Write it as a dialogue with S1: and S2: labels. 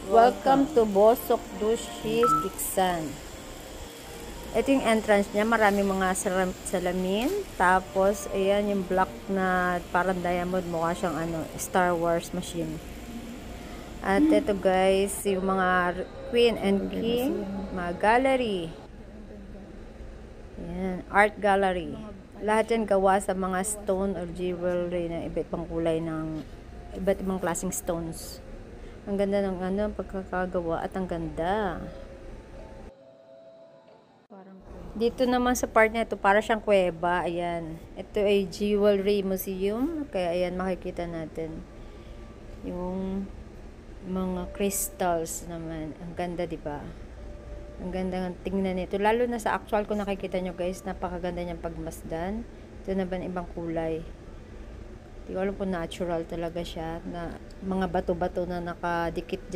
S1: Welcome to Bosok Dushi Tiksan. Ito yung entrance niya. Marami mga salamin. Tapos, ayan yung block na parang diamond. Mukha siyang Star Wars machine. At ito guys, yung mga Queen and King, mga gallery. Ayan, art gallery. Lahat yan gawa sa mga stone or jewelry na iba't ibang kulay ng iba't ibang klaseng stones. Ang ganda ng pagkakagawa at ang ganda. Dito naman sa part na ito, para siyang kuweba. Ayan. Ito ay Jewelry Museum. Kaya ayan, makikita natin yung mga crystals naman. Ang ganda, di ba? Ang ganda ng tingnan nito. Lalo na sa actual ko nakikita nyo guys, napakaganda niyang pagmasdan. Ito na ba ibang kulay? Hindi ko alam kung natural talaga siya. Na mga bato-bato na nakadikit dyan.